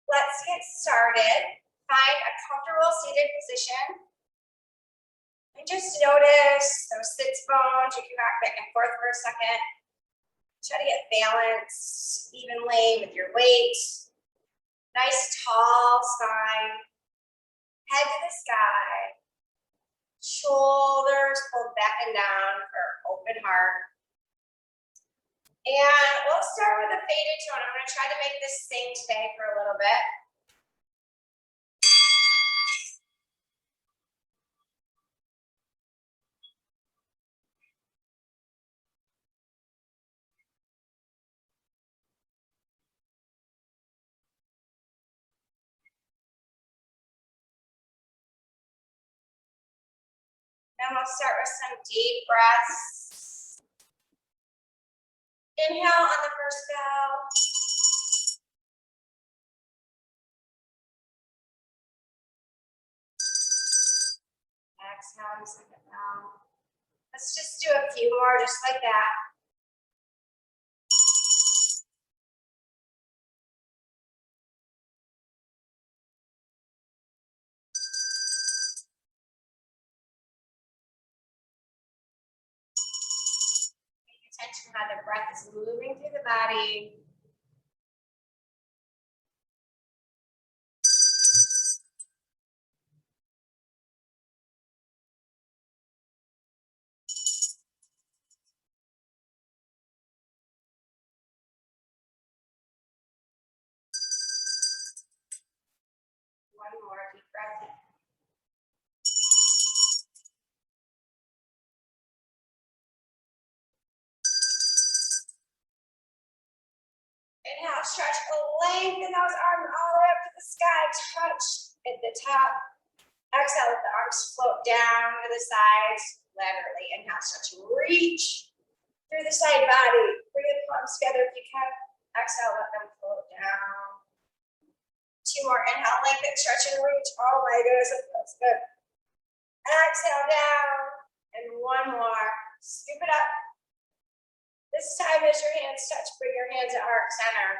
Let's get started. Find a comfortable seated position. And just notice those sits bones. You can rock back and forth for a second. Try to get balance evenly with your weight. Nice tall spine. Head to the sky. Shoulders pulled back and down for open heart. And we'll start with a faded tone. I'm going to try to make this sing today for a little bit. And we'll start with some deep breaths. Inhale on the first bell. Exhale on the second bell. Let's just do a few more just like that. Attention how the breath is moving through the body. One more deep breath in. Inhale, stretch, lengthen those arms all the way up to the sky. Touch at the top. Exhale, let the arms float down to the sides laterally. Inhale, stretch, reach through the side body. Bring the palms together if you can. Exhale, let them float down. Two more. Inhale, lengthen, stretch, and reach. Oh my goodness, it feels good. Exhale down. And one more. Scoop it up. This time as your hands touch, bring your hands at heart center.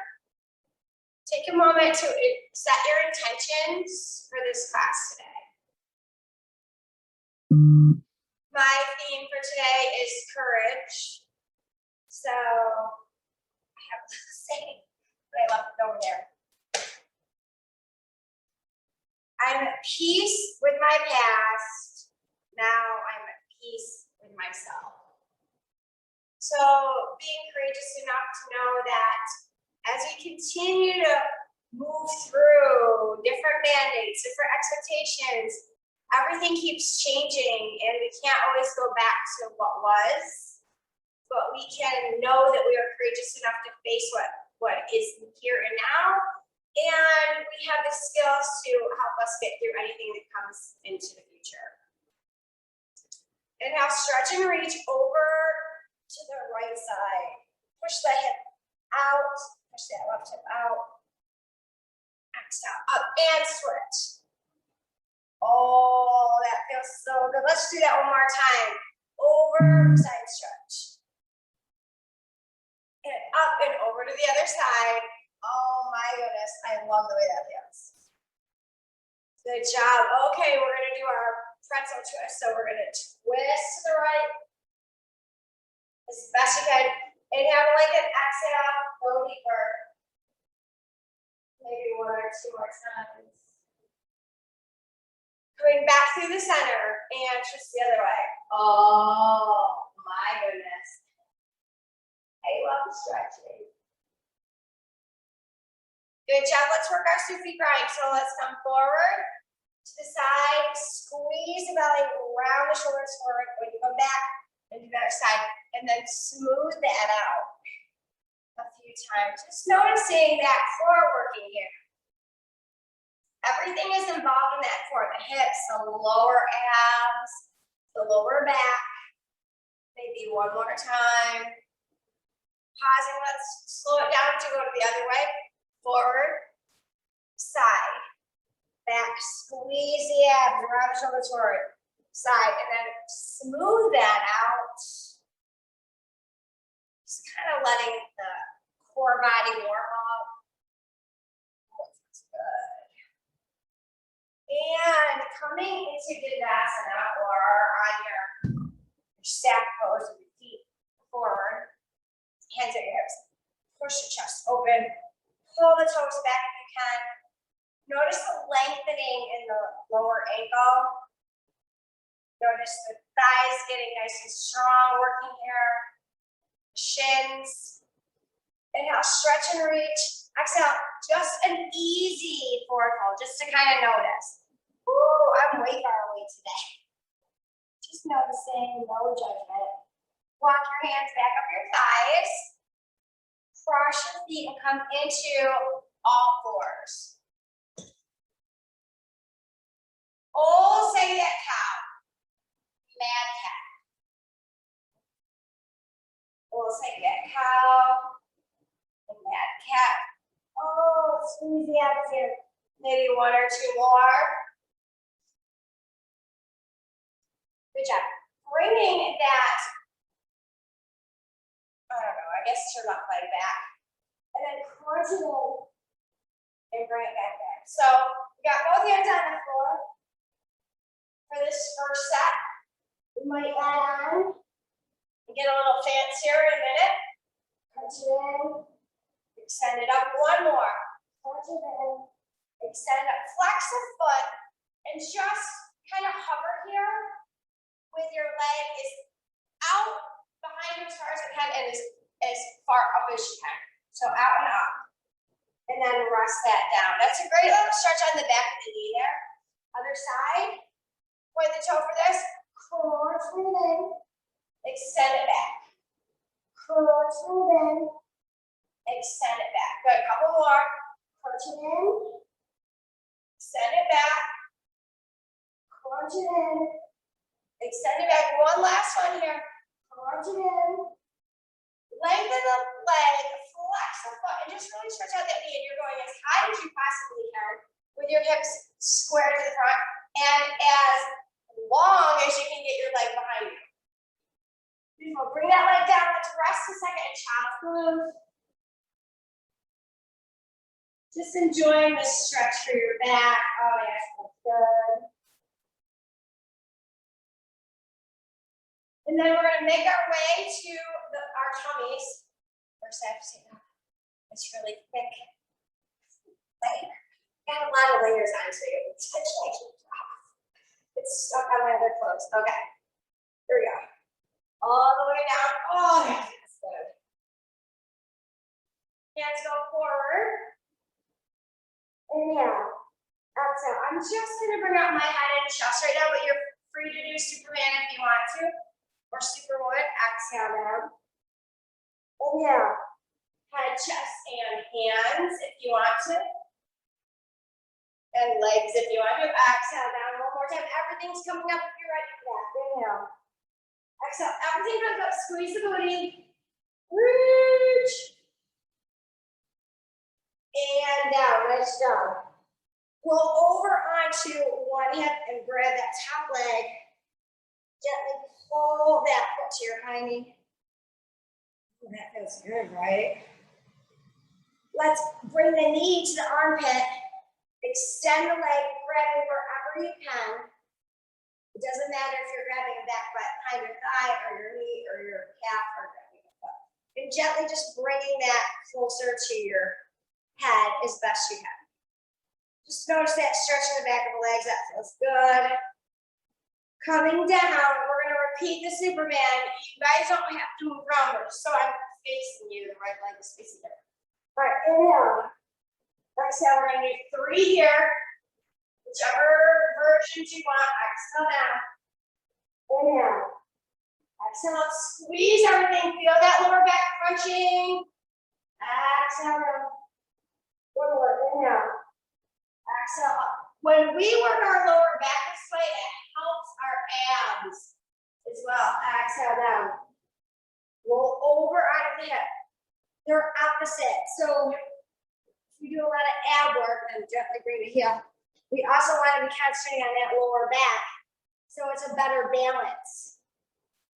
Take a moment to set your intentions for this class today. My theme for today is courage. So I have a saying, but I left it over there. I'm at peace with my past. Now I'm at peace with myself. So being courageous enough to know that as we continue to move through different mandates, different expectations, everything keeps changing and we can't always go back to what was, but we can know that we are courageous enough to face what is here and now, and we have the skills to help us get through anything that comes into the future. And now stretch and reach over to the right side. Push the hip out, push that left hip out. Exhale, up and switch. Oh, that feels so good. Let's do that one more time. Over, side stretch. And up and over to the other side. Oh my goodness, I love the way that feels. Good job. Okay, we're gonna do our pretzel twist. So we're gonna twist to the right as best you can. Inhale, like an exhale, go deeper. Maybe one or two more times. Coming back through the center and twist the other way. Oh my goodness. I love stretching. Good job. Let's work our Sufi grind. So let's come forward to the side, squeeze the belly, round the shoulders forward. When you come back, and do the other side, and then smooth that out a few times. Just noticing that core working here. Everything is involved in that core, the hips, the lower abs, the lower back. Maybe one more time. Pausing, let's slow it down to go to the other way. Forward, side, back, squeeze the abs, round the shoulders forward. Side, and then smooth that out. Just kind of letting the core body warm up. Oh, that's good. coming into Dandasana or on your stack pose with your feet forward, hands at your hips. Push your chest open. Pull the toes back if you can. Notice the lengthening in the lower ankle. Notice the thighs getting nice and strong, working here. Shins. Inhale, stretch and reach. Exhale, just an easy forward fold, just to kind of notice. Ooh, I'm way far away today. Just noticing, no judgment. Walk your hands back up your thighs. Cross your feet and come into all fours. Old say that cow. Mad cat. Old say that cow. Mad cat. Oh, squeeze the abs here. Maybe one or two more. Good job. Bringing that, I don't know, I guess your left leg back. And then crunch it in and bring it back there. So we got both hands on the floor. For this first set, we might add on and get a little fancier in a minute. Crunch it in. Extend it up one more. Crunch it in. Extend it up. Flex the foot and just kind of hover here with your leg is out behind you as far as you can and as far up as you can. So out and up. And then rest that down. That's a great little stretch on the back of the knee there. Other side. Point the toe for this. Crunch it in. Extend it back. Crunch it in. Extend it back. Good. A couple more. Crunch it in. Extend it back. Crunch it in. Extend it back. One last one here. Crunch it in. Lengthen the leg. Flex the foot. And just really stretch out that knee. And you're going as high as you possibly can with your hips square to the front. And as long as you can get your leg behind you. Beautiful. Bring that leg down. Let's rest a second and child's pose. Just enjoying the stretch for your back. Oh yes, that's good. And then we're going to make our way to our tummies. First, I have to say, no, it's really thick. Like, got a lot of layers on, so it's stuck on my other clothes. Okay, here we go. All the way down. Oh, that's good. Hands go forward. Inhale, exhale. I'm just going to bring out my head and chest right now, but you're free to do Superman if you want to, or Superwood. Exhale down. Inhale, head, chest, and hands if you want to, and legs if you want to. Exhale down one more time. Everything's coming up if you're ready for that. Inhale, exhale. Everything comes up. Squeeze the booty. Reach. And down, nice job. Roll over onto one hip and grab that top leg. Gently pull that foot to your high knee. Oh, that feels good, right? Let's bring the knee to the armpit. Extend the leg, grab it wherever you can. It doesn't matter if you're grabbing the back butt behind your thigh or your knee or your calf or grabbing the foot. And gently just bringing that closer to your head as best you can. Just notice that stretch in the back of the legs. That feels good. Coming down, we're going to repeat the Superman. You guys don't have to move around, so I'm facing you. The right leg is facing there. All right, inhale. Exhale, we're going to do 3 here. Whichever versions you want. Exhale down. Inhale. Exhale up. Squeeze everything. Feel that lower back crunching. Exhale down. One more. Inhale. Exhale up. When we work our lower back this way, it helps our abs as well. Exhale down. Roll over out of the hip. They're opposite. So if we do a lot of ab work, then gently bring the heel. We also want to be concentrating on that lower back. So it's a better balance.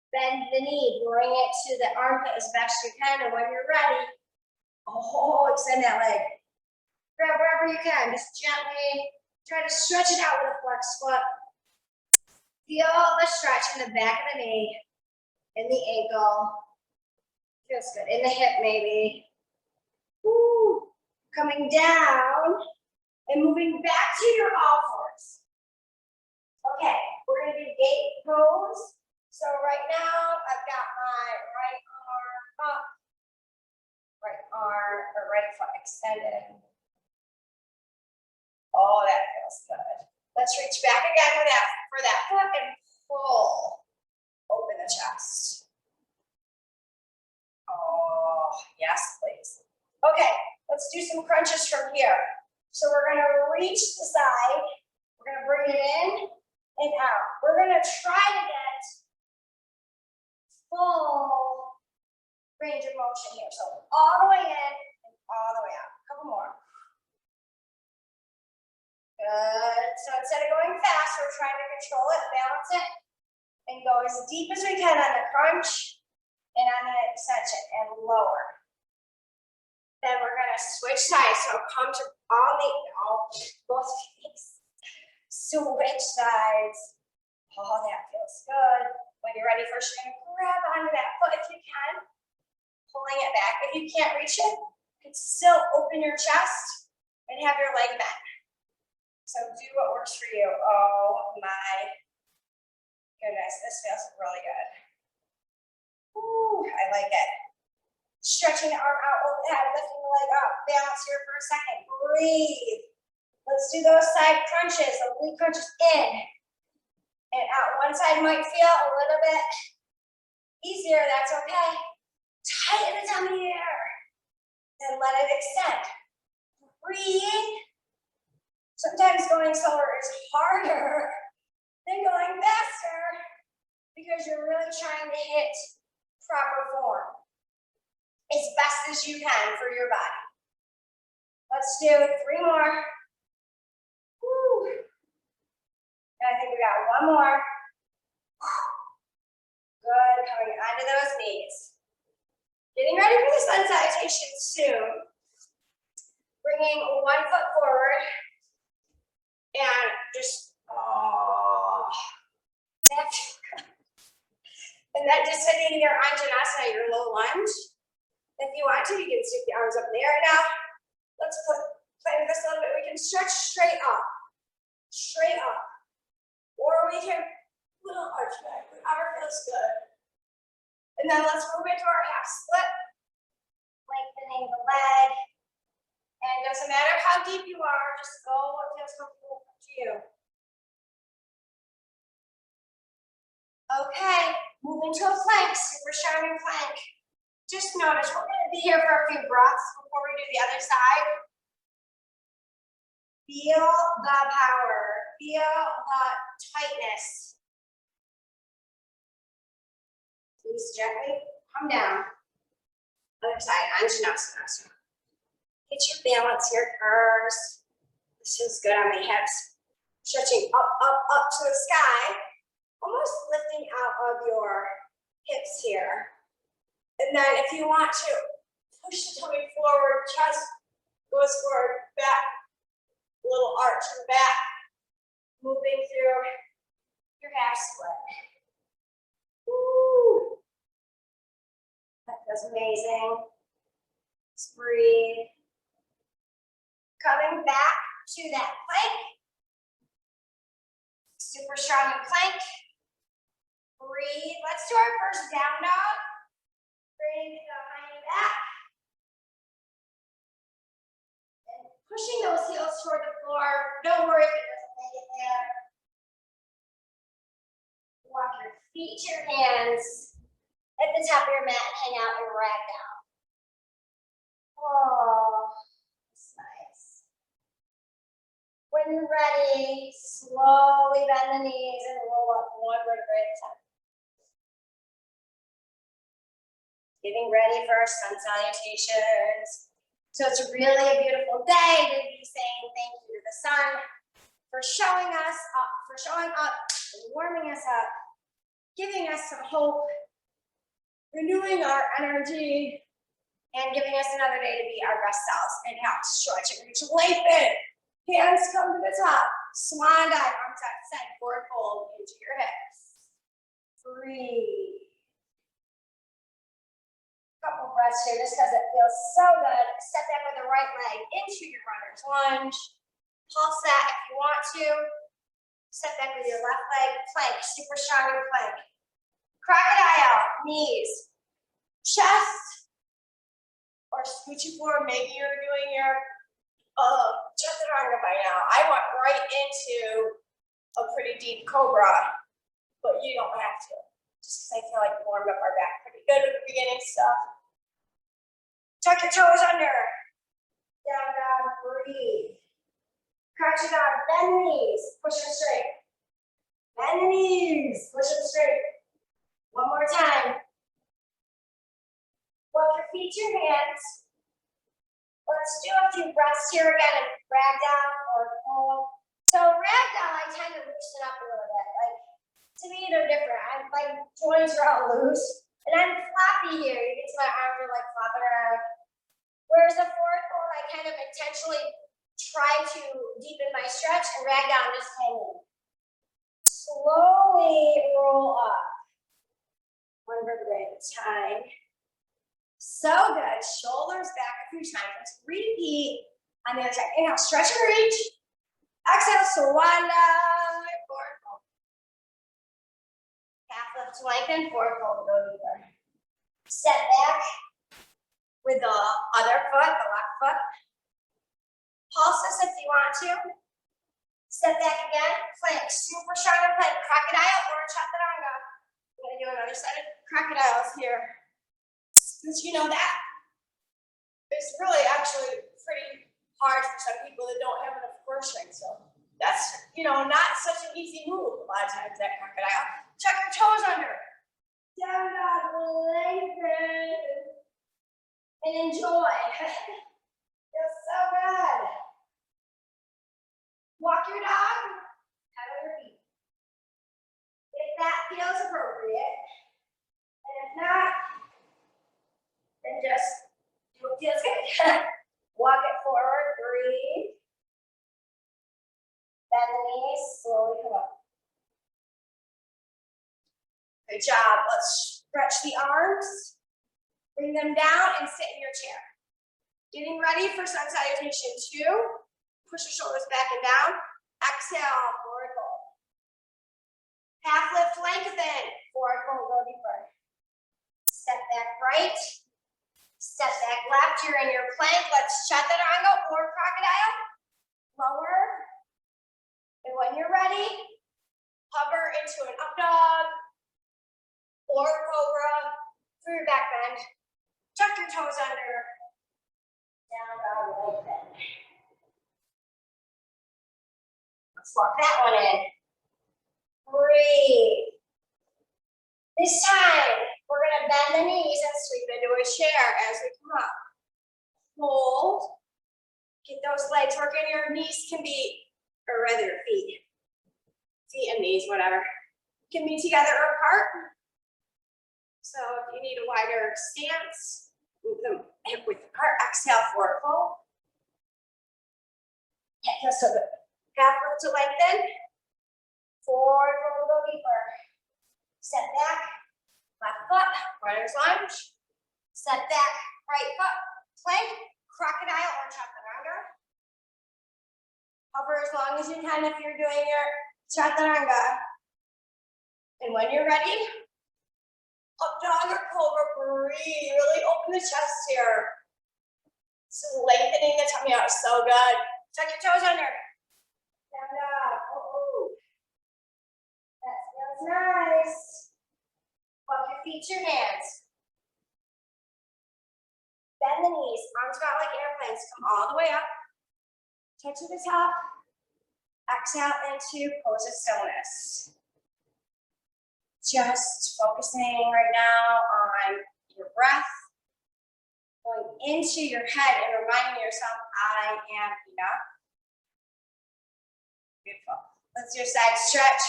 Bend the knee, bring it to the armpit as best you can. And when you're ready, extend that leg. Grab wherever you can. Just gently try to stretch it out with a flex foot. Feel the stretch in the back of the knee, in the ankle. Feels good. In the hip, maybe. Woo. Coming down and moving back to your all fours. Okay, we're going to do gate pose. So right now, I've got my right arm up, right arm or right foot extended. Oh, that feels good. Let's reach back again for that foot and pull. Open the chest. Oh, yes, please. Okay, let's do some crunches from here. So we're going to reach the side. We're going to bring it in and out. We're going to try to get full range of motion here. So all the way in and all the way out. A couple more. Good. So instead of going fast, we're trying to control it, balance it, and go as deep as we can on the crunch and on the extension and lower. Then we're going to switch sides. So come to both feet. Switch sides. Oh, that feels good. When you're ready first, you're going to grab onto that foot if you can. Pulling it back. If you can't reach it, you can still open your chest and have your leg bent. So do what works for you. Oh my goodness, this feels really good. Ooh, I like it. Stretching the arm out overhead, lifting the leg up. Balance here for a second. Breathe. Let's do those side crunches, oblique crunches in and out. One side might feel a little bit easier, that's okay. Tighten the tummy here and let it extend. Breathe. Sometimes going slower is harder than going faster because you're really trying to hit proper form as best as you can for your body. Let's do 3 more. Woo. And I think we got 1 more. Good, coming onto those knees. Getting ready for the sun salutation soon. Bringing 1 foot forward. And just, oh, that's good. And then just sitting in your Anjanasana, your low lunge. If you want to, you can stick the arms up in the air now. Let's play with this a little bit. We can stretch straight up. Or we can little arch back, whatever feels good. And then let's move into our half split. Lengthening the leg. And it doesn't matter how deep you are, just go what feels comfortable to you. Okay, moving to a plank, super shining plank. Just notice, we're going to be here for a few breaths before we do the other side. Feel the power, feel the tightness. Please gently come down. Other side, Anjanasana. Get your balance here first. This feels good on my hips. Stretching up to the sky. Almost lifting out of your hips here. And then if you want to push the tummy forward, chest goes forward, back, little arch in the back. Moving through your half split. Woo. That feels amazing. Just breathe. Coming back to that plank. Super strong in plank. Breathe. Let's do our first down dog. Bring it behind the back. And pushing those heels toward the floor. Don't worry if it doesn't make it there. Walk your feet to your hands at the top of your mat and hang out and rag down. Oh. When you're ready, slowly bend the knees and roll up 1 vertebrae at a time. Getting ready for our sun salutations. So it's really a beautiful day to be saying thank you to the sun for showing up and warming us up, giving us some hope, renewing our energy, and giving us another day to be our best selves and have to stretch and reach lengthen. Hands come to the top. Swan dive, arms out to side, forward fold into your hips. Breathe. Couple breaths here just because it feels so good. Step back with the right leg into your runner's lunge. Pulse that if you want to. Step back with your left leg, plank, super strong in plank. Crocodile, knees, chest, or scoochie forward. Maybe you're doing your chaturanga by now. I went right into a pretty deep cobra, but you don't have to. Just because I feel like we warmed up our back pretty good with the beginning stuff. Tuck your toes under. Down, down, breathe. Crouch it down, bend the knees, push them straight. Bend the knees, push them straight. One more time. Walk your feet to your hands. Let's do a few breaths here again and ragdown or fold. So ragdown, I tend to loosen up a little bit. Like, to me, they're different. My joints are all loose. And I'm floppy here. You can see my arms are like flopping around. Whereas the forward fold, I kind of intentionally try to deepen my stretch and ragdown just hanging. Slowly roll up. One vertebrae at a time. So good. Shoulders back a few times. Let's repeat on the other side. Inhale, stretch and reach. Exhale, swan dive, forward fold. Half lift to lengthen, forward fold, go deeper. Step back with the other foot, the left foot. Pulse this if you want to. Step back again, plank, super strong in plank, crocodile or chaturanga. I'm gonna do another set of crocodiles here. Because you know that it's really actually pretty hard for some people that don't have enough core strength. So that's, not such an easy move a lot of times, that crocodile. Tuck your toes under. Down, dog, lengthen. And enjoy. Feels so good. Walk your dog, out on your feet. If that feels appropriate. And if not, then just do what feels good. Walk it forward, breathe. Bend the knees, slowly come up. Good job. Let's stretch the arms. Bring them down and sit in your chair. Getting ready for sun salutation 2. Push your shoulders back and down. Exhale, forward fold. Half lift, lengthen. Forward fold, go deeper. Step back right. Step back left. You're in your plank. Let's chaturanga or crocodile. Lower. And when you're ready, hover into an up dog or cobra through your back bend. Tuck your toes under. Down dog, lengthen. Let's lock that one in. Breathe. This time, we're going to bend the knees and sweep into a chair as we come up. Hold. Get those legs working. Your knees can be, or rather your feet. Feet and knees, whatever. Can be together or apart. So if you need a wider stance, move them hip width apart. Exhale, forward fold. Yeah, so good. Half lift to lengthen. Forward fold, go deeper. Step back. Left foot, runner's lunge. Step back, right foot, plank, crocodile or chaturanga. Hover as long as you can if you're doing your chaturanga. And when you're ready, up dog or cobra, breathe. Really open the chest here. This is lengthening the tummy out so good. Tuck your toes under. Stand up. Ooh. That feels nice. Walk your feet to your hands. Bend the knees. Arms out like airplanes. Come all the way up. Touch to the top. Exhale into pose of stillness. Just focusing right now on your breath. Going into your head and reminding yourself, I am enough. Beautiful. Let's do a side stretch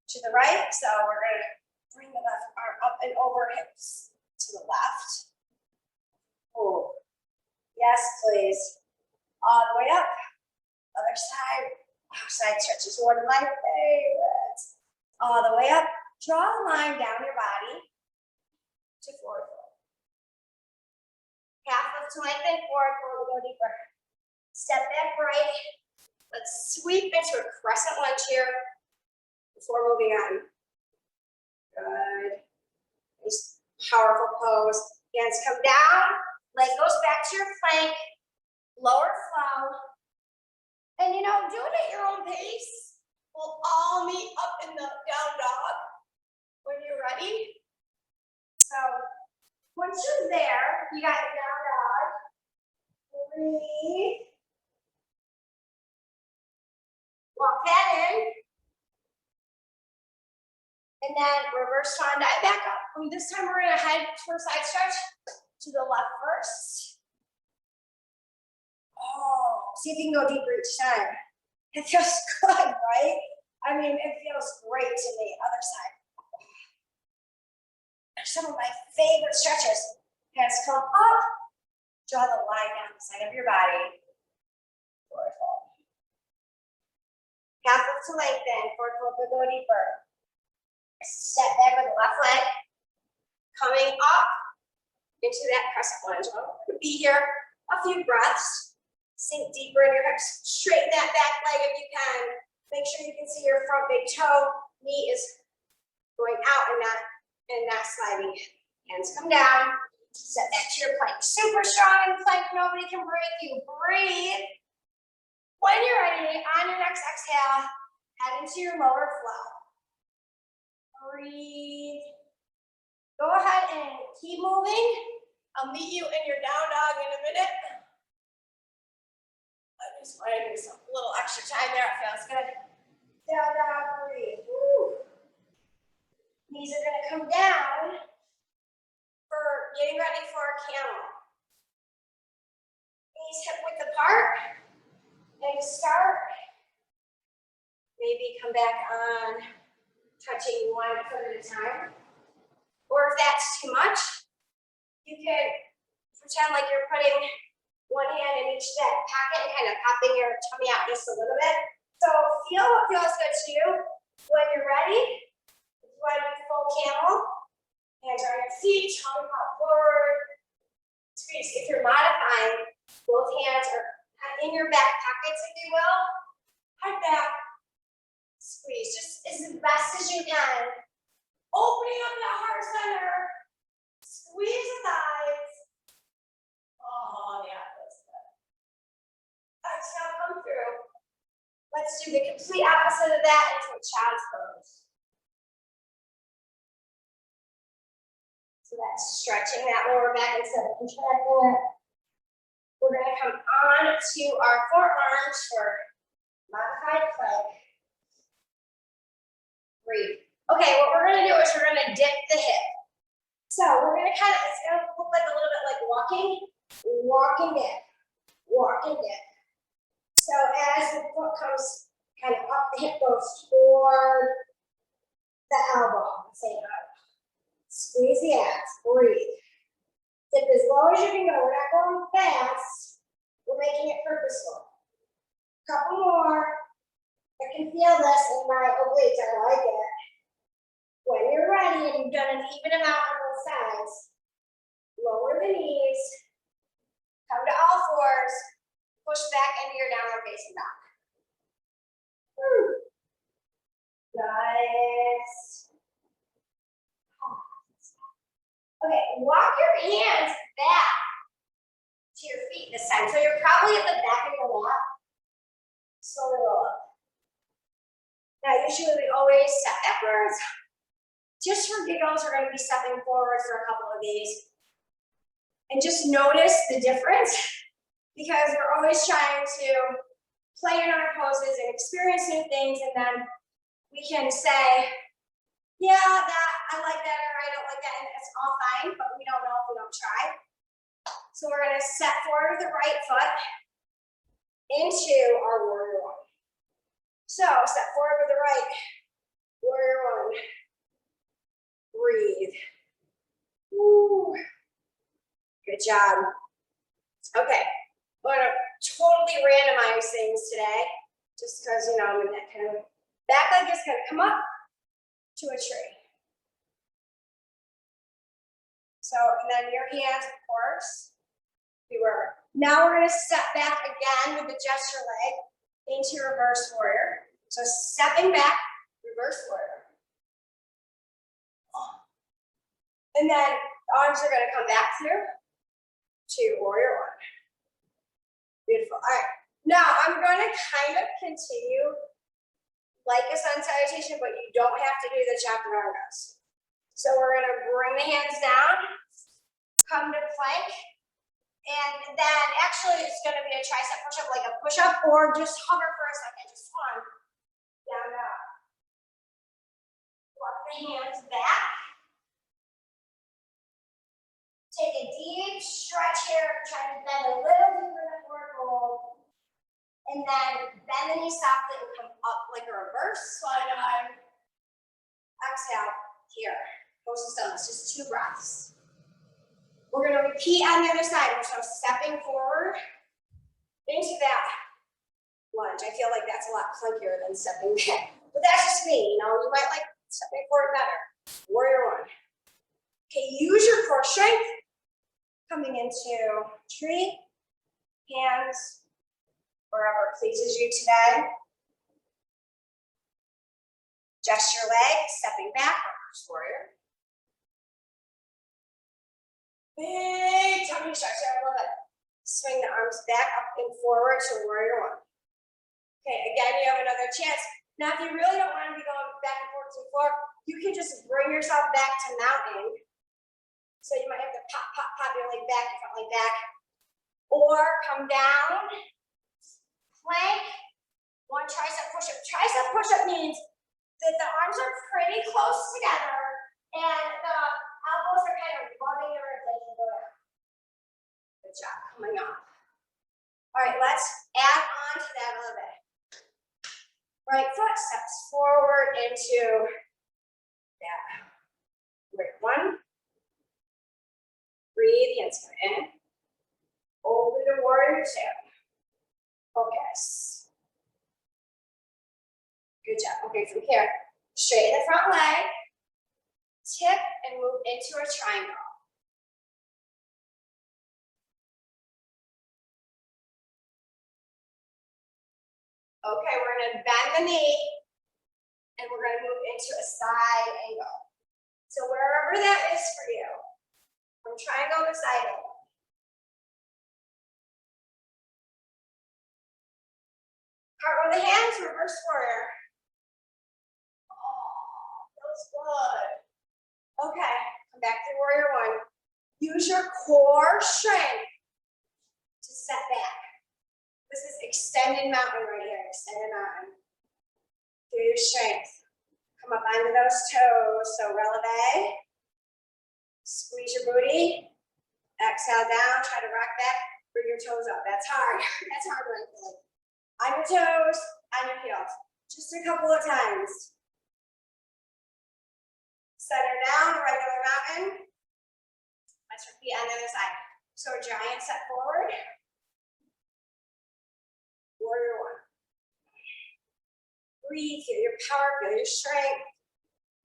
to the right. So we're going to bring the left arm up and over hips to the left. Oh, yes, please. All the way up. Other other side. Oh, side stretch is one of my favorites. All the way up. Draw a line down your body to forward fold. Half lift to lengthen, forward fold to go deeper. Step back right. Let's sweep into a crescent lunge here before moving on. Good. Nice, powerful pose. Hands come down, leg goes back to your plank, lower flow. And you know, do it at your own pace. We'll all meet up in the down dog when you're ready. So once you're there, you got your down dog. Breathe. Walk that in. And then reverse swan dive back up. And this time we're gonna head for a side stretch to the left first. Oh, see if you can go deeper each time. It feels good, right? I mean, it feels great to me. Other side. Some of my favorite stretches. Hands come up. Draw the line down the side of your body. Forward fold. Half lift to lengthen. Forward fold to go deeper. Step back with the left leg. Coming up into that crescent lunge. I'm going to be here a few breaths. Sink deeper in your hips. Straighten that back leg if you can. Make sure you can see your front big toe. Knee is going out and not sliding in. Hands come down. Set back to your plank. Super strong in plank. Nobody can break you. Breathe. When you're ready, on your next exhale, head into your lower flow. Breathe. Go ahead and keep moving. I'll meet you in your down dog in a minute. I just want to do some little extra time there. It feels good. Down dog, breathe. Woo. Knees are going to come down for getting ready for a camel. Knees hip width apart. And start. Maybe come back on touching one foot at a time. Or if that's too much, you can pretend like you're putting one hand in each back pocket and kind of popping your tummy out just a little bit. So feel what feels good to you. When you're ready, if you want to do full camel, hands are on your feet, tongue pop forward. Squeeze. If you're modifying, both hands are in your back pockets, if you will. Head back. Squeeze. Just as best as you can. Opening up that heart center. Squeeze the thighs. Oh, yeah, that's good. Exhale, come through. Let's do the complete opposite of that into a child's pose. So that's stretching that lower back instead of contracting it. We're going to come on to our forearms for modified plank. Breathe. Okay, what we're going to do is we're going to dip the hip. So we're going to kind of, it's going to look like a little bit like walking dip, walking dip. So as the foot comes kind of up, the hip goes toward the elbow. Say up. Squeeze the abs, breathe. Dip as low as you can go. We're not going fast. We're making it purposeful. Couple more. I can feel this in my obliques. I like it. When you're ready and you've done an even amount on both sides, lower the knees, come to all fours, push back into your downward facing dog. Nice. Okay, walk your hands back to your feet this time. So you're probably at the back of your mat. Slowly roll up. Now usually we always step backwards. Just for giggles, we're going to be stepping forward for a couple of these. And just notice the difference, because we're always trying to play in our poses and experience new things, and then we can say, yeah, that I like that, or I don't like that, and it's all fine, but we don't know if we don't try. So we're going to step forward with the right foot into our warrior one. So step forward with the right, warrior one. Breathe. Woo. Good job. Okay, I'm gonna totally randomize things today, just because, you know, I'm in that kind of, back leg is gonna come up to a tree. So, and then your hands, of course, now we're gonna step back again with the gesture leg into reverse warrior. So stepping back, reverse warrior. And then the arms are gonna come back through to warrior one. Beautiful, all right. Now I'm gonna kind of continue like a sun salutation, but you don't have to do the chaturanga. So we're gonna bring the hands down, come to plank, and then actually it's gonna be a tricep push-up, like a push-up, or just hover for a second, just one, down, up. Walk the hands back. Take a deep stretch here, try to bend a little deeper than forward fold. And then bend the knees softly and come up like a reverse slide on. Exhale here. Most stomachs, just 2 breaths. We're going to repeat on the other side. So stepping forward into that lunge. I feel like that's a lot clunkier than stepping back. But that's just me, you know, you might like stepping forward better. Warrior one. Okay, use your core strength. Coming into tree, hands, wherever pleases you today. Gesture leg, stepping back, reverse warrior. Big tummy stretch, I love it. Swing the arms back up and forward to warrior one. Okay, again, you have another chance. Now, if you really don't want to be going back and forth to the floor, you can just bring yourself back to mountain. So you might have to pop your leg back, your front leg back. Or come down, plank, one tricep push-up. Tricep push-up means that the arms are pretty close together and the elbows are kind of rubbing the ribs as you go down. Good job, coming up. All right, let's add on to that a little bit. Right foot steps forward into that. Right, one. Breathe, hands come in. Open to warrior two. Focus. Good job. Okay, from here, straighten the front leg, tip and move into a triangle. Okay, we're gonna bend the knee and we're gonna move into a side angle. So wherever that is for you, from triangle to side angle. Cartwheel the hands, reverse warrior. Oh, feels good. Okay, come back to warrior one. Use your core strength to step back. This is extended mountain right here, extended mountain. Through your strength. Come up onto those toes, so releve. Squeeze your booty. Exhale down, try to rock back, bring your toes up. That's hard, that's hard right there. On your toes, on your heels. Just a couple of times. Center down, regular mountain. Let's repeat on the other side. So a giant step forward. Warrior one. Breathe, feel your power, feel your strength.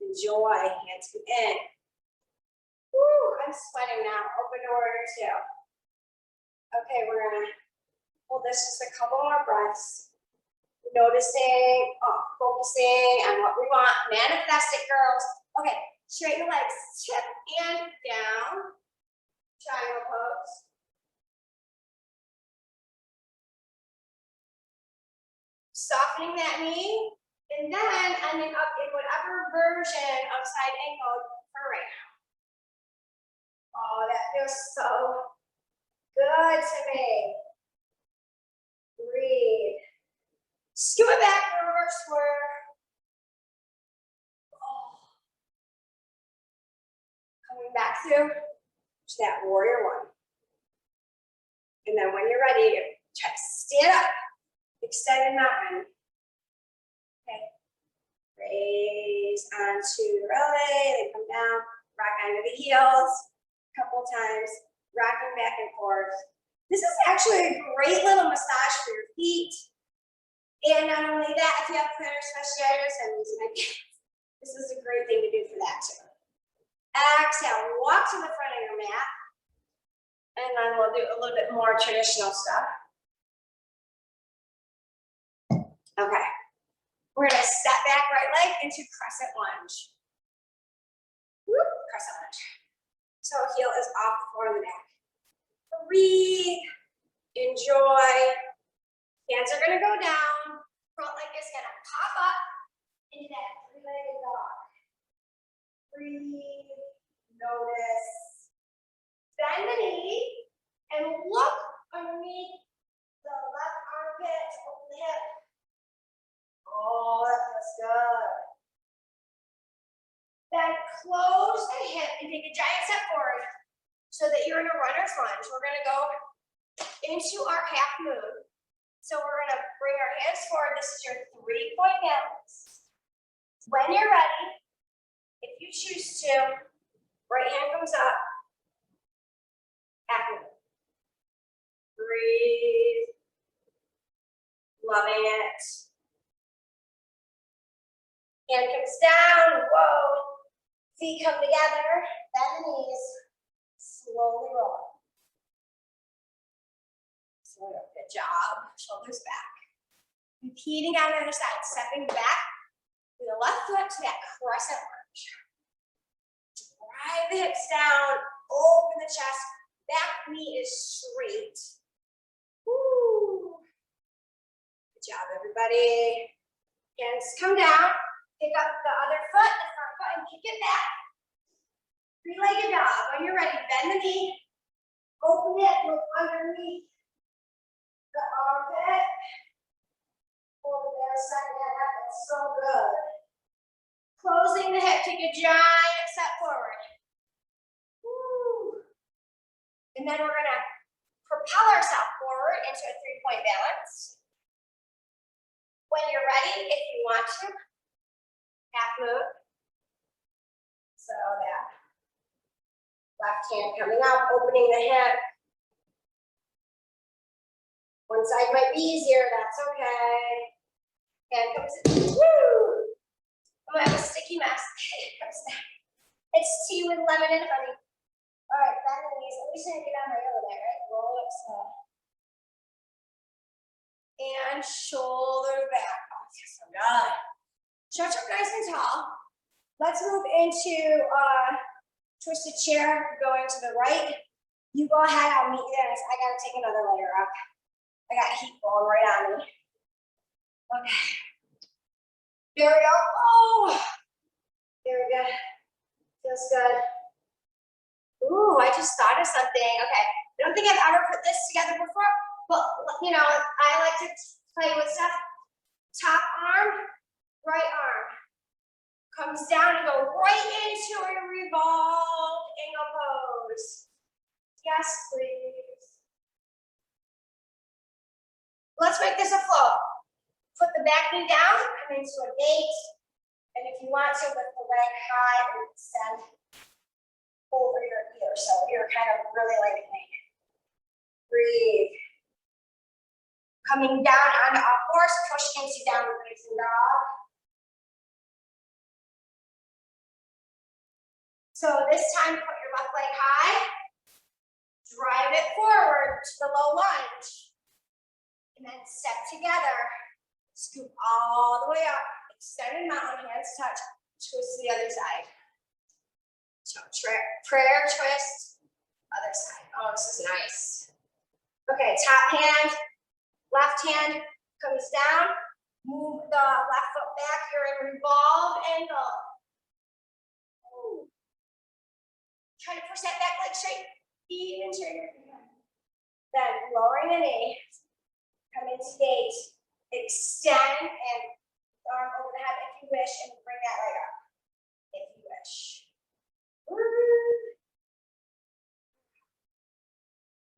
Enjoy, hands come in. Woo, I'm sweating now. Open to warrior two. Okay, we're gonna hold this just a couple more breaths. Noticing, focusing on what we want. Manifest it, girls. Okay, straighten the legs, tip and down. Triangle pose. Softening that knee, and then ending up in whatever version of side angle for right now. Oh, that feels so good to me. Breathe. Scoot it back, reverse warrior. Oh. Coming back through to that warrior one. And then when you're ready, try to stand up. Extended mountain. Okay. Raise onto the relay, then come down, rock onto the heels. A couple times, rocking back and forth. This is actually a great little massage for your feet. And not only that, if you have plantar fasciitis, I'm using my this is a great thing to do for that too. Exhale, walk to the front of your mat. And then we'll do a little bit more traditional stuff. Okay. We're gonna step back right leg into crescent lunge. Whoop, crescent lunge. So heel is off the floor of the mat. Breathe, enjoy. Hands are gonna go down. Front leg is gonna pop up into that three-legged dog. Breathe, notice. Bend the knee and look underneath the left armpit, open the hip. Oh, that feels good. Then close the hip and take a giant step forward so that you're in a runner's lunge. We're gonna go into our half move. So we're gonna bring our hands forward. This is your 3-point balance. When you're ready, if you choose to, right hand comes up. Half move. Breathe. Loving it. Hand comes down. Whoa. Feet come together. Bend the knees. Slowly roll. Good job. Shoulders back. Repeating on the other side. Stepping back with the left foot to that crescent lunge. Drive the hips down. Open the chest. Back knee is straight. Woo. Good job, everybody. Hands come down. Pick up the other foot, the front foot, and kick it back. Three-legged dog. When you're ready, bend the knee. Open it. Look underneath the armpit. Over there, second that up. That's so good. Closing the hip. Take a giant step forward. Woo. And then we're gonna propel ourselves forward into a 3-point balance. When you're ready, if you want to, half move. So that left hand coming up, opening the hip. One side might be easier, that's okay. Hand comes in. Woo! I'm gonna have a sticky mess. It's tea with lemon and honey. All right, bend the knees. At least I can get on my over there, right? Roll up slow. And shoulders back. Oh, feels so good. Stretch up nice and tall. Let's move into twisted chair, going to the right. You go ahead, I'll meet you there. I gotta take another layer up. I got heat blowing right on me. Okay. There we go. Oh, there we go. Feels good. Ooh, I just thought of something. Okay, I don't think I've ever put this together before, but you know, I like to play with stuff. Top arm, right arm. Comes down and go right into a revolved angle pose. Yes, please. Let's make this a flow. Put the back knee down, come into a gate, and if you want to, lift the leg high and extend over your ear, so you're kind of really lengthening. Breathe. Coming down onto all fours, push into downward facing dog. So this time, put your left leg high, drive it forward to the low lunge, and then step together. Scoop all the way up, extended mountain, hands touch, twist to the other side. So prayer twist, other side. Oh, this is nice. Okay, top hand, left hand comes down, move the left foot back, you're in revolve angle. Ooh. Try to push that back leg straight, even turn your hand. Then lowering the knee, come into gate, extend and arm over the head if you wish, and bring that leg up if you wish.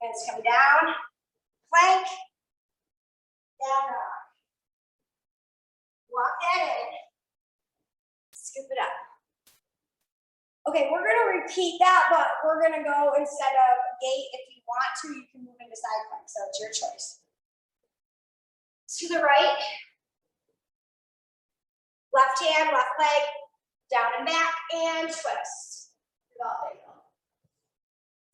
Hands come down, plank, down dog. Walk that in, scoop it up. Okay, we're gonna repeat that, but we're gonna go instead of gate. If you want to, you can move into side plank, so it's your choice. To the right, left hand, left leg, down and back, and twist. There you go.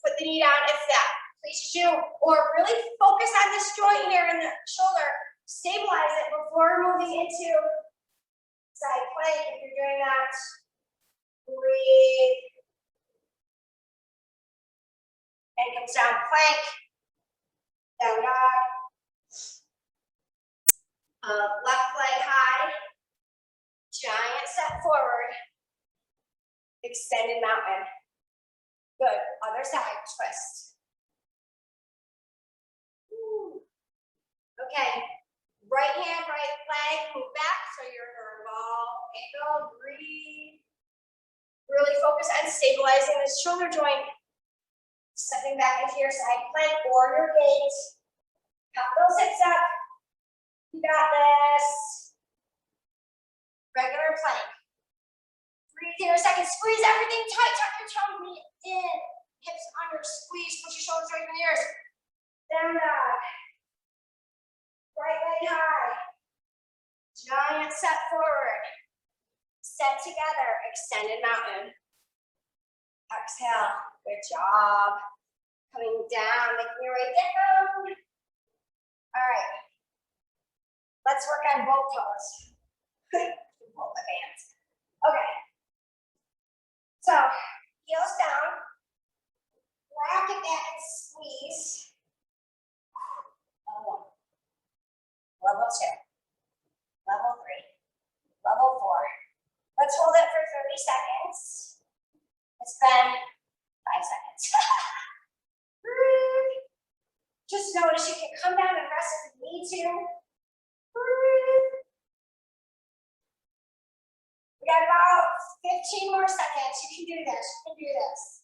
Put the knee down if that pleases you, or really focus on this joint here in the shoulder. Stabilize it before moving into side plank. If you're doing that, breathe. And comes down plank, down dog. Left leg high, giant step forward, extended mountain. Good, other side, twist. Ooh. Okay, right hand, right leg, move back so you're vertical angle, breathe. Really focus on stabilizing this shoulder joint. Stepping back into your side plank or your gate. Pop those hips up. You got this. Regular plank. Breathe here a second. Squeeze everything tight. Tuck your tongue in. Hips under. Squeeze. Put your shoulders right in the ears. Down dog. Right leg high. Giant step forward. Step together. Extended mountain. Exhale. Good job. Coming down, making your way down. All right. Let's work on both toes. Both the hands. Okay. So, heels down. Bracket that and squeeze. Level 1. Level 2. Level 3. Level 4. Let's hold it for 30 seconds. It's been 5 seconds. Breathe. Just notice you can come down and rest if you need to. Breathe. We got about 15 more seconds. You can do this. You can do this.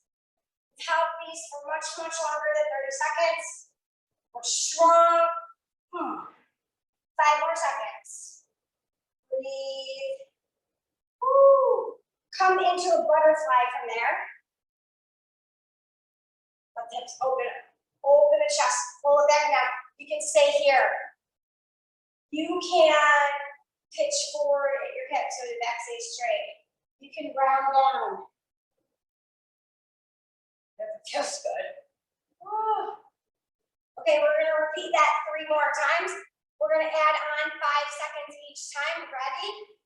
We've held these for much, much longer than 30 seconds. We're strong. 5 more seconds. Breathe. Woo. Come into a butterfly from there. Let the hips open up. Open the chest. Pull it back down. You can stay here. You can pitch forward at your hips so the back stays straight. You can round down. That feels good. Oh. Okay, we're going to repeat that 3 more times. We're going to add on 5 seconds each time. Ready?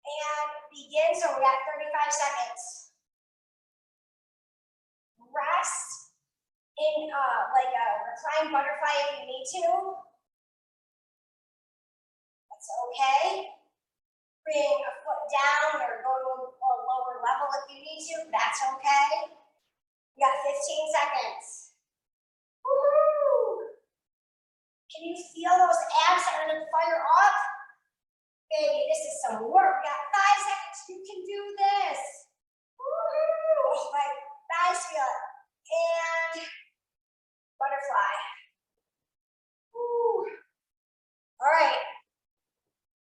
And begin. So we got 35 seconds. Rest in like a reclined butterfly if you need to. That's okay. Bring a foot down or go to a lower level if you need to. That's okay. You got 15 seconds. Woo! Can you feel those abs starting to fire up? Baby, this is some work. We got 5 seconds. You can do this. Woo! Oh, my thighs feel it. And butterfly. Woo. All right.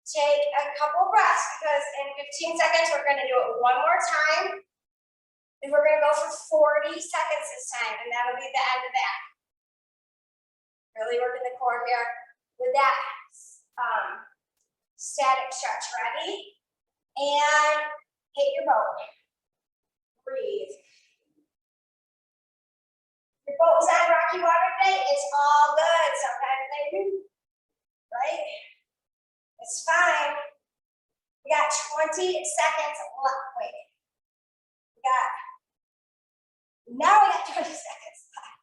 Take a couple breaths because in 15 seconds we're going to do it one more time. And we're going to go for 40 seconds this time, and that'll be the end of that. Really working the core here with that static stretch. Ready? And hit your boat. Breathe. Your boat was on rocky water today. It's all good. Sometimes they do, right? It's fine. We got 20 seconds left. Wait. Now we got 20 seconds left.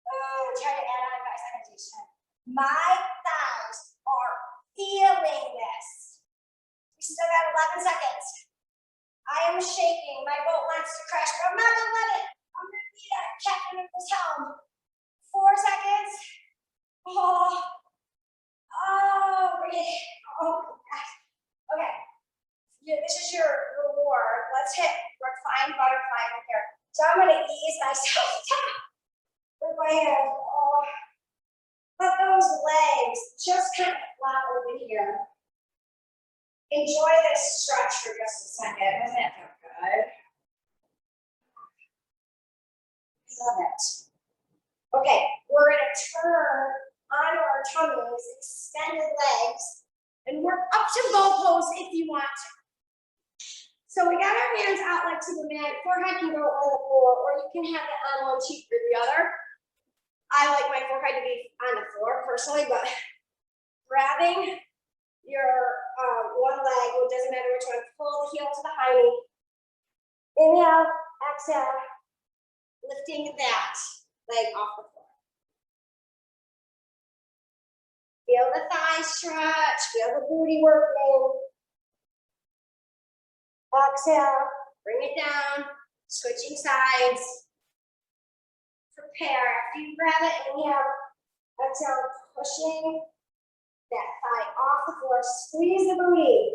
Oh, try to add on 5 seconds each time. My thighs are feeling this. We still got 11 seconds. I am shaking. My boat wants to crash, but I'm not going to let it. I'm going to be that captain of this helm. 4 seconds. Breathe. Oh, gosh. Okay. This is your reward. Let's hit reclined butterfly from here. So I'm going to ease myself down with my hands. Oh. Let those legs just kind of flop over here. Enjoy this stretch for just a second. Doesn't that feel good? love it. Okay, we're gonna turn onto our tummies, extended legs, and work up to bow pose if you want to. So we got our hands out like to the mat, forehead can go on the floor, or you can have it on one cheek or the other. I like my forehead to be on the floor personally, but grabbing your one leg, it doesn't matter which one, pull the heel to the high knee. Inhale, exhale, lifting that leg off the floor. Feel the thighs stretch, feel the booty working. Exhale, bring it down, switching sides. Prepare, after you grab it, inhale, exhale, pushing that thigh off the floor, squeeze the booty.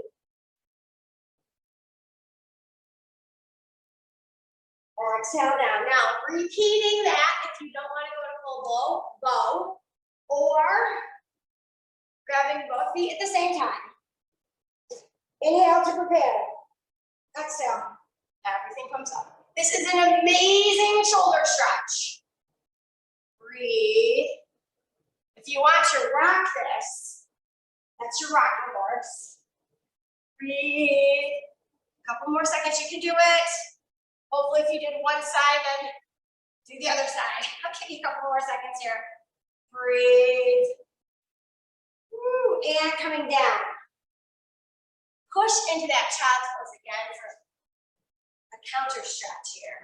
Exhale down. Now, repeating that if you don't want to go to full bow, or grabbing both feet at the same time. Inhale to prepare. Exhale. Everything comes up. This is an amazing shoulder stretch. Breathe. If you want to rock this, that's your rocking horse. Breathe. A couple more seconds, you can do it. Hopefully if you did one side, then do the other side. I'll give you a couple more seconds here. Breathe. Woo. And coming down. Push into that child's pose again for a counter stretch here.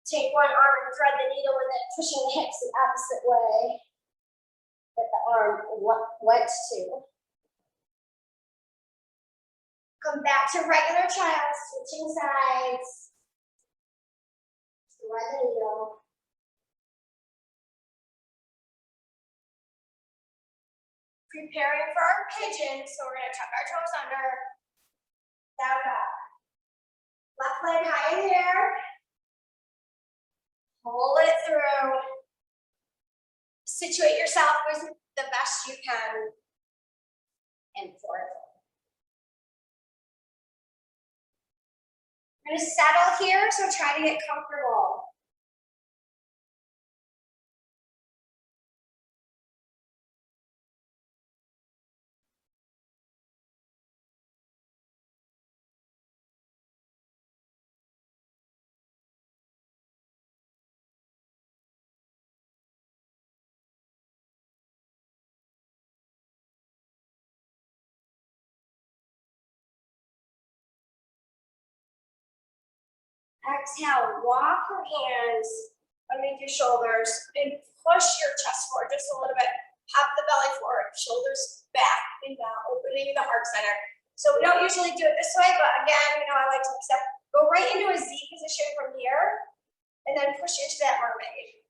Take one arm and thread the needle with it, pushing the hips the opposite way that the arm went to. Come back to regular child, switching sides. Thread the needle. Preparing for our pigeon, so we're going to tuck our toes under. Down dog. Left leg high in the air. Hold it through. Situate yourself with the best you can and forward. We're going to settle here, so try to get comfortable. Exhale, walk your hands underneath your shoulders and push your chest forward just a little bit. Pop the belly forward, shoulders back and down, opening the heart center. So we don't usually do it this way, but again, I like to accept. Go right into a Z position from here, and then push into that mermaid.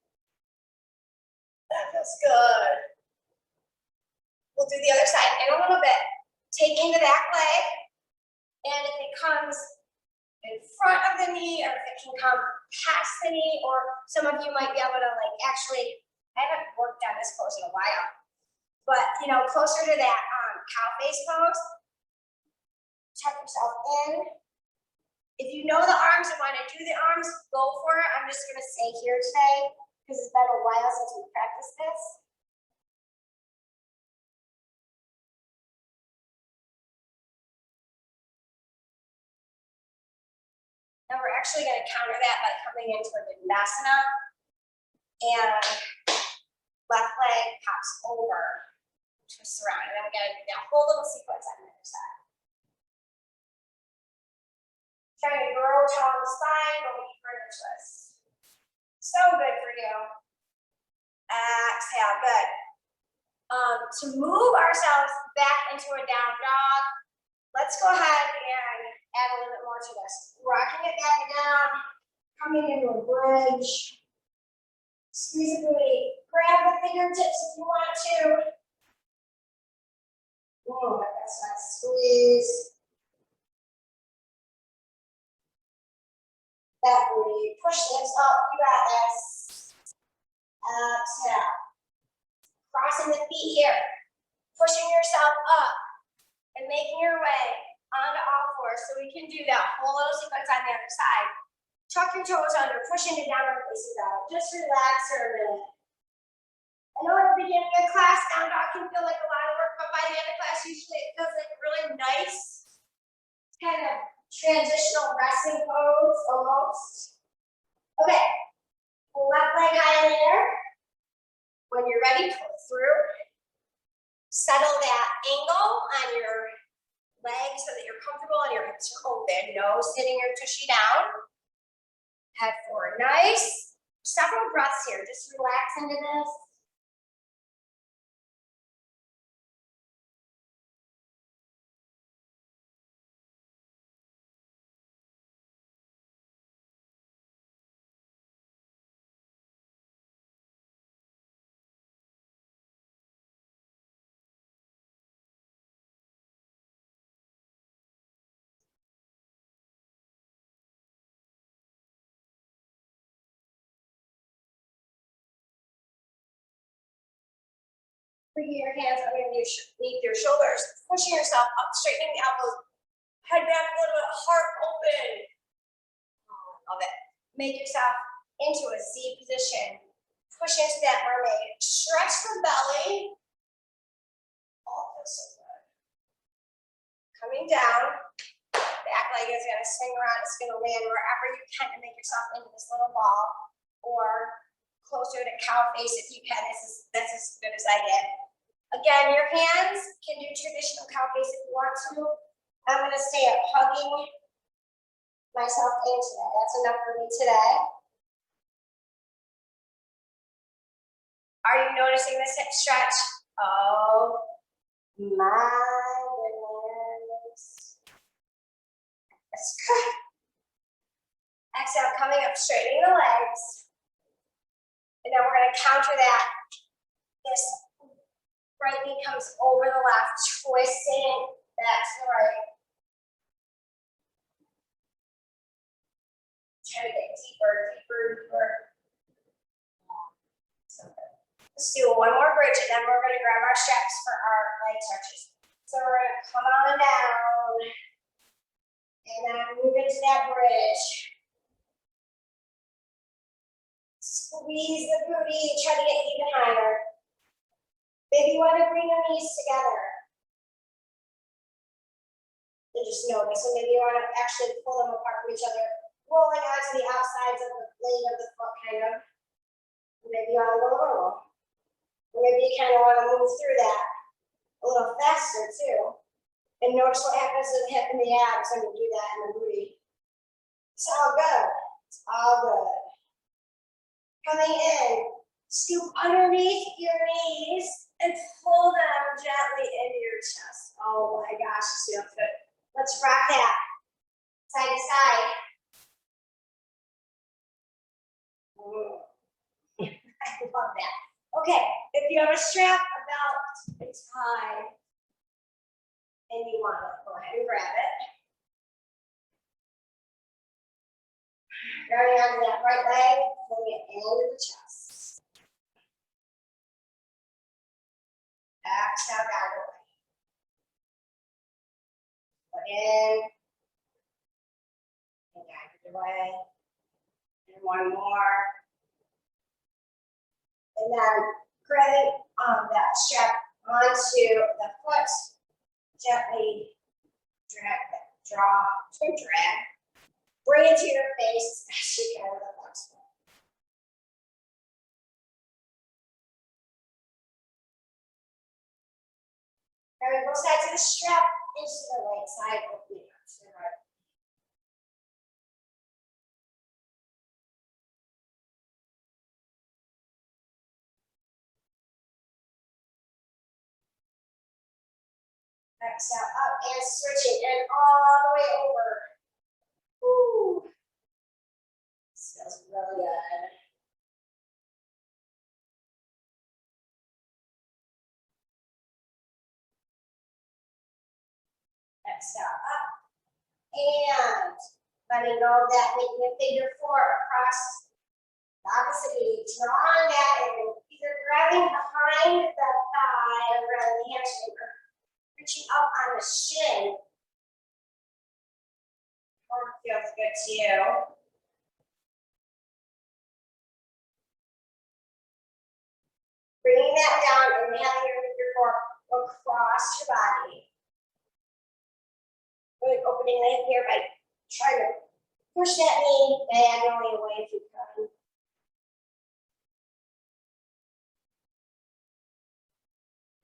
That feels good. We'll do the other side in a little bit. Taking the back leg, and if it comes in front of the knee, or if it can come past the knee, or some of you might be able to actually, I haven't worked on this pose in a while, but closer to that cow face pose, tuck yourself in. If you know the arms and want to do the arms, go for it. I'm just going to stay here today because it's been a while since we practiced this. Now we're actually going to counter that by coming into a Dandasana, and left leg pops over, twists around, and then we got to do that whole little sequence on the other side. Trying to grow tall the spine, but we further twist. So good for you. Exhale, good. To move ourselves back into a down dog, let's go ahead and add a little bit more to this. Rocking it back and down, coming into a bridge. Squeeze the booty. Grab the fingertips if you want to. Oh, that's nice. Squeeze. That booty. Push the hips up. You got this. Exhale. Crossing the feet here. Pushing yourself up. and making your way onto all fours. So we can do that whole little sequence on the other side. Tuck your toes under, push into downward facing dog. Just relax for a minute. I know at the beginning of class, down dog can feel like a lot of work, but by the end of class, usually it feels like a really nice kind of transitional resting pose almost. Okay, left leg high in the air. When you're ready, pull through. Settle that angle on your legs so that you're comfortable and your hips are open. No sitting or tushy down. Head forward, nice. Several breaths here, just relax into this. Bringing your hands underneath your shoulders, pushing yourself up, straightening the elbows, head back a little bit, heart open. Oh, I love it. Make yourself into a Z position. Push into that mermaid. Stretch the belly. Oh, feels so good. Coming down. Back leg is going to swing around. It's going to land wherever you can to make yourself into this little ball, or closer to cow face if you can. That's as good as I get. Again, your hands can do traditional cow face if you want to. I'm going to stay up hugging myself in today. That's enough for me today. Are you noticing this hip stretch? Oh my goodness. That's good. Exhale, coming up, straightening the legs. And then we're going to counter that. This right knee comes over the left, twisting back to the right. Try to get deeper, deeper, deeper. So good. Let's do one more bridge, and then we're going to grab our straps for our leg stretches. So we're going to come on down, and then move into that bridge. Squeeze the booty, try to get even higher. Maybe you want to bring your knees together. And just notice. So maybe you want to actually pull them apart from each other, rolling out to the outsides of the blade of the foot, kind of. Maybe you want to go low. Or maybe you kind of want to move through that a little faster too. And notice what happens to the hip and the abs when you do that in the booty. It's all good. It's all good. Coming in, scoop underneath your knees and pull them gently into your chest. Oh my gosh, this feels good. Let's rock that side to side. I love that. Okay, if you have a strap, a belt, a tie, and you want to go ahead and grab it. Grabbing onto that right leg, pulling it into the chest. Exhale, guide away. Put in, and guide it away. And one more. And then grabbing that strap onto the foot, gently drag. Bring it to your face as you can with a flexible. Now we both sides of the strap into the right side, opening up to the right. Exhale up and switching and all the way over. Woo. This feels really good. Exhale up and letting go of that, making a figure four across the opposite knee, drawing that in, either grabbing behind the thigh or grabbing the hamstring, or reaching up on the shin. Arm feels good to you. Bringing that down and having your fork across your body. Really opening the hip here by trying to push that knee diagonally away if you can.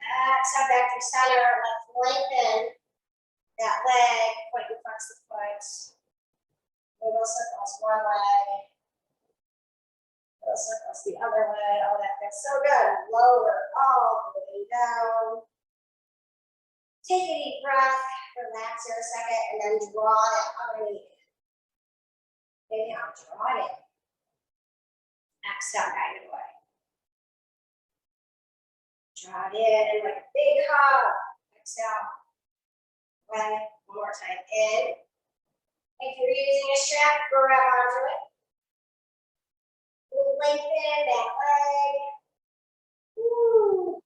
Exhale back to center. Let's lengthen that leg. Point and flex the foot. Little circles one leg. Little circles the other way. Oh, that feels so good. Lower all the way down. Take a deep breath. Relax here a second, and then draw that other knee in. Inhale, draw it in. Exhale, guide it away. Draw it in like a big hug. Exhale. Away. One more time. In. If you're using a strap, grab onto it. Lengthen that leg. Woo.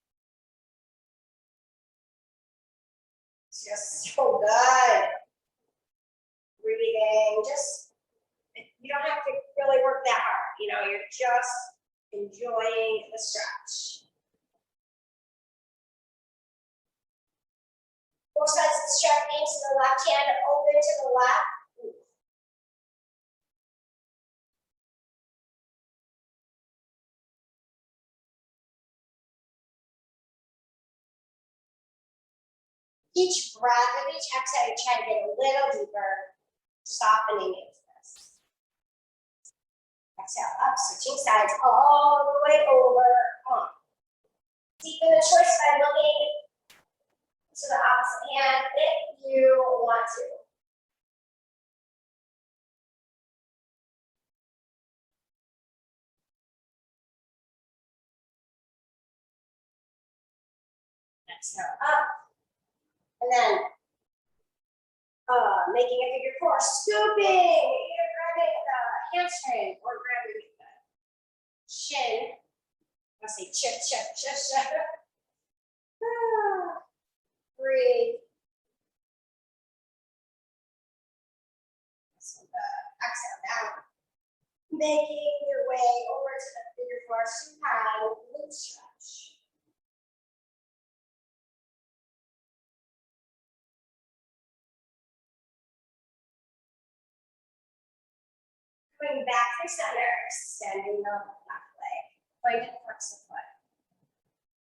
It's just so good. Breathing. Just, you don't have to really work that hard. You know, you're just enjoying the stretch. Both sides of the strap, hands to the left hand, open to the left. Each breath of each exhale, you try to get a little deeper, softening into this. Exhale, up, switching sides all the way over. Come on. Deepen the choice by looking to the opposite hand if you want to. Exhale, up. And then making a figure four, scooping, either grabbing the hamstring or grabbing the shin. I'll say chip. Breathe. So exhale down. Making your way over to the figure four, supine glute stretch. Coming back through center, extending the left leg. Point and flex the foot.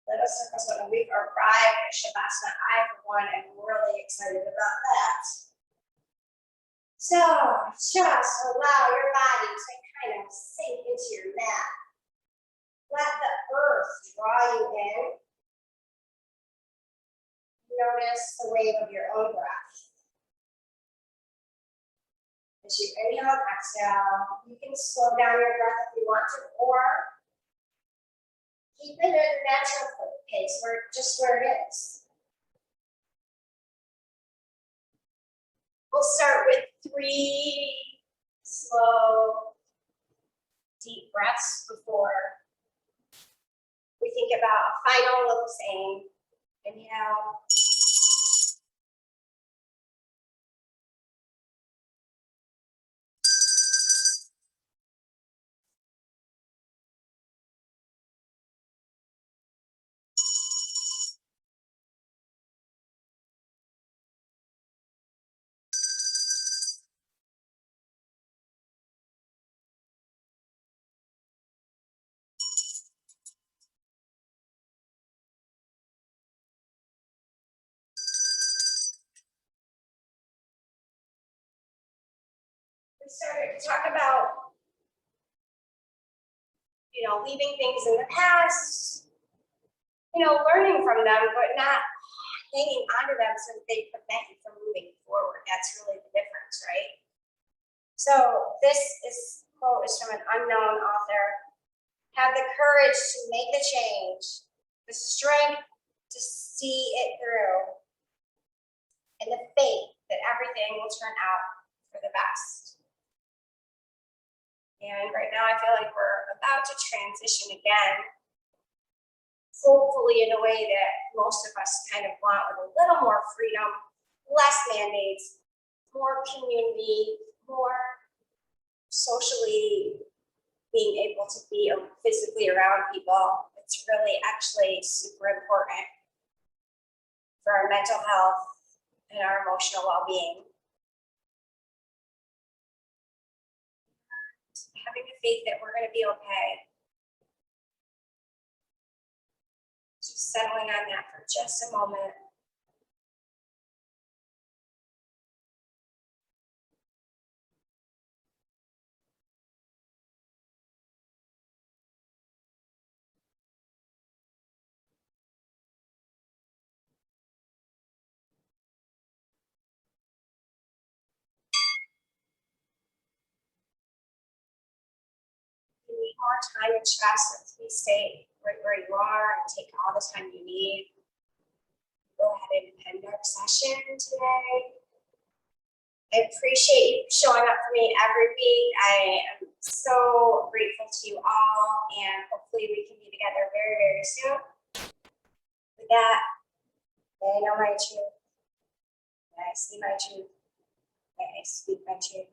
Little circles when we've arrived at Shavasana. I, for one, am really excited about that. So just allow your body to kind of sink into your mat. Let the earth draw you in. Notice the wave of your own breath. As you inhale and exhale, you can slow down your breath if you want to, or keep it at a natural pace, just where it is. We'll start with 3 slow, deep breaths before we think about a final little saying. Inhale. We started to talk about, leaving things in the past, learning from them, but not hanging onto them so that they prevent you from moving forward. That's really the difference, right? So this quote is from an unknown author. Have the courage to make the change, the strength to see it through, and the faith that everything will turn out for the best. And right now I feel like we're about to transition again, hopefully in a way that most of us kind of want, with a little more freedom, less mandates, more community, more socially being able to be physically around people. It's really actually super important for our mental health and our emotional well-being. Having the faith that we're going to be okay. Just settling on that for just a moment. You need more time and chest. Please stay right where you are and take all the time you need. Go ahead and end our session today. I appreciate you showing up for me every week. I am so grateful to you all, and hopefully we can be together very, very soon. With that, I know my truth. I see my truth. I speak my truth.